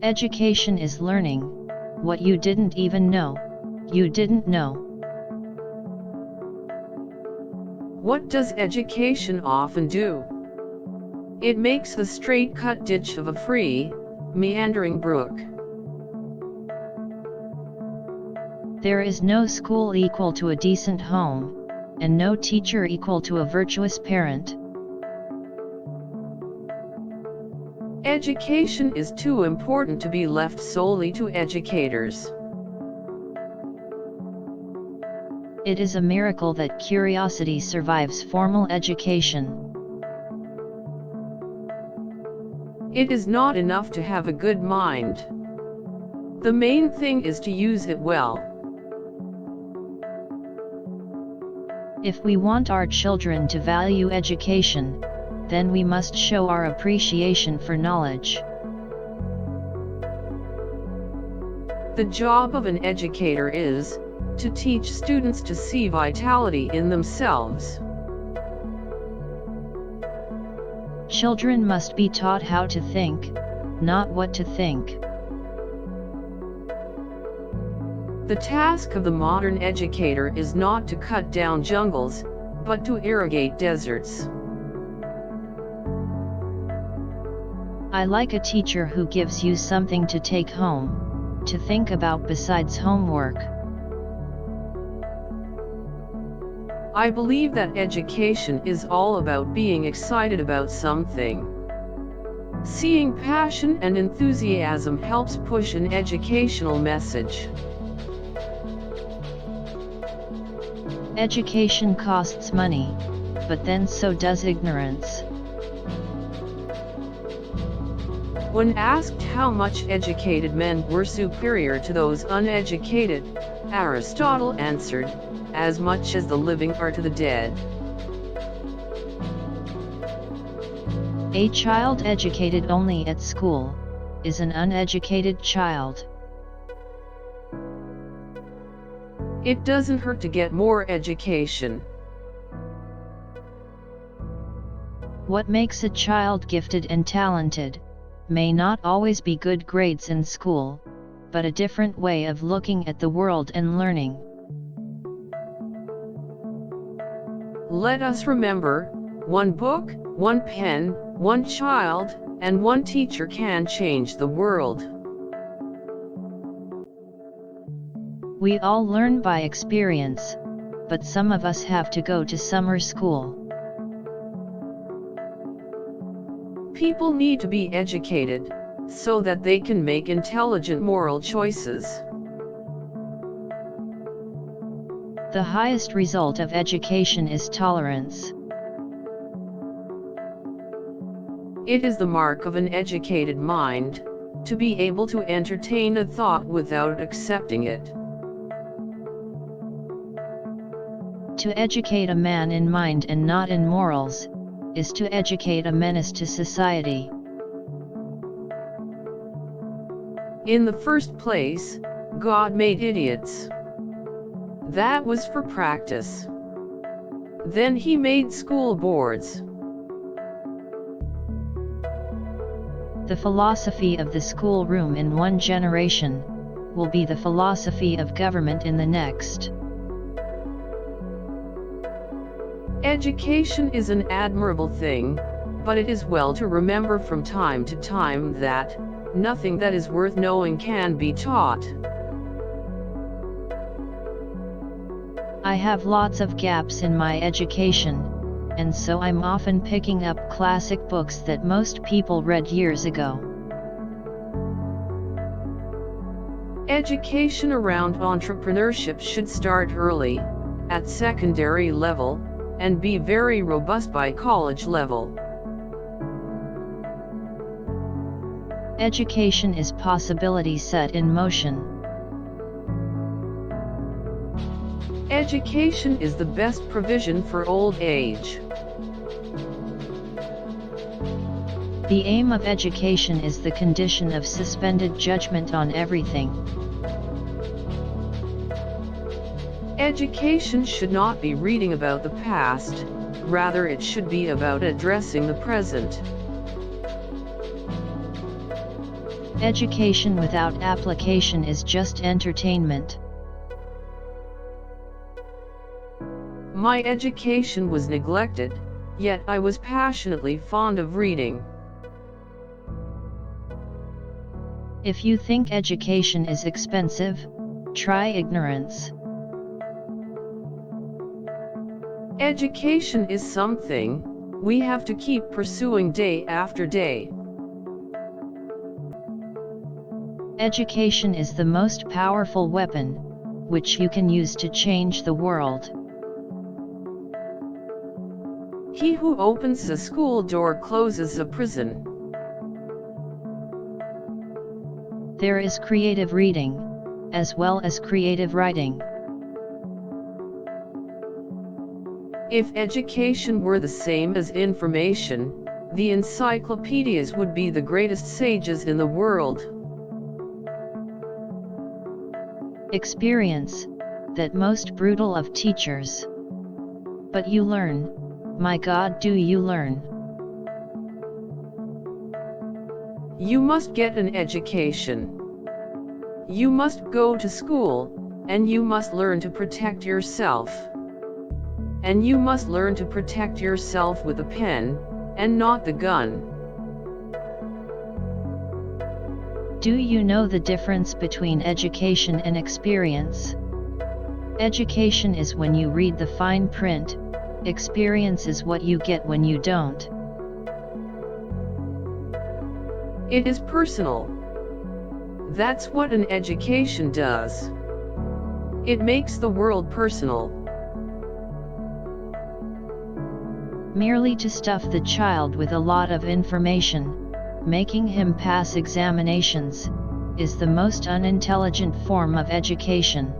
Education is learning what you didn't even know you didn't know. What does education often do? It makes the straight-cut ditch of a free, meandering brook. There is no school equal to a decent home, and no teacher equal to a virtuous parent. Education is too important to be left solely to educators. It is a miracle that curiosity survives formal education. It is not enough to have a good mind. The main thing is to use it well. If we want our children to value education, then we must show our appreciation for knowledge. The job of an educator is to teach students to see vitality in themselves. Children must be taught how to think, not what to think. The task of the modern educator is not to cut down jungles, but to irrigate deserts. I like a teacher who gives you something to take home, to think about besides homework. I believe that education is all about being excited about something. Seeing passion and enthusiasm helps push an educational message. Education costs money, but then so does ignorance. When asked how much educated men were superior to those uneducated, Aristotle answered, "As much as the living are to the dead." A child educated only at school is an uneducated child. It doesn't hurt to get more education. What makes a child gifted and talented may not always be good grades in school, but a different way of looking at the world and learning. Let us remember, one book, one pen, one child, and one teacher can change the world. We all learn by experience, but some of us have to go to summer school. People need to be educated, so that they can make intelligent moral choices. The highest result of education is tolerance. It is the mark of an educated mind, to be able to entertain a thought without accepting it. To educate a man in mind and not in morals, is to educate a menace to society. In the first place, God made idiots. That was for practice. Then He made school boards. The philosophy of the schoolroom in one generation will be the philosophy of government in the next. Education is an admirable thing, but it is well to remember from time to time that nothing that is worth knowing can be taught. I have lots of gaps in my education, and so I'm often picking up classic books that most people read years ago. Education around entrepreneurship should start early, at secondary level, and be very robust by college level. Education is possibility set in motion. Education is the best provision for old age. The aim of education is the condition of suspended judgment on everything. Education should not be reading about the past, rather it should be about addressing the present. Education without application is just entertainment. My education was neglected, yet I was passionately fond of reading. If you think education is expensive, try ignorance. Education is something we have to keep pursuing day after day. Education is the most powerful weapon, which you can use to change the world. He who opens a school door closes a prison. There is creative reading, as well as creative writing. If education were the same as information, the encyclopedias would be the greatest sages in the world. Experience, that most brutal of teachers. But you learn, my God, do you learn? You must get an education. You must go to school, and you must learn to protect yourself. And you must learn to protect yourself with a pen, and not the gun. Do you know the difference between education and experience? Education is when you read the fine print, experience is what you get when you don't. It is personal. That's what an education does. It makes the world personal. Merely to stuff the child with a lot of information, making him pass examinations, is the most unintelligent form of education.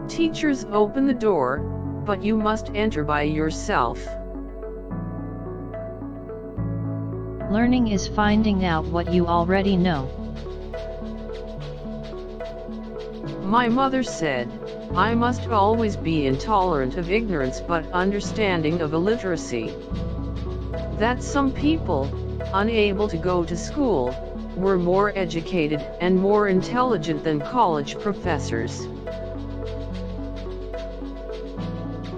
Teachers open the door, but you must enter by yourself. Learning is finding out what you already know. My mother said, I must always be intolerant of ignorance but understanding of illiteracy. That some people, unable to go to school, were more educated and more intelligent than college professors.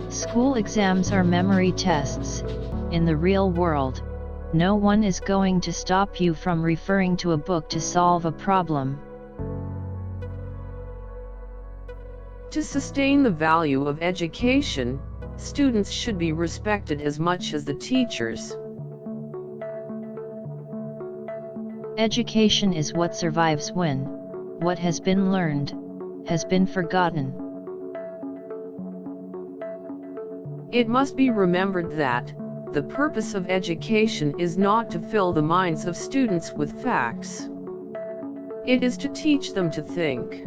School exams are memory tests. In the real world, no one is going to stop you from referring to a book to solve a problem. To sustain the value of education, students should be respected as much as the teachers. Education is what survives when what has been learned has been forgotten. It must be remembered that the purpose of education is not to fill the minds of students with facts. It is to teach them to think.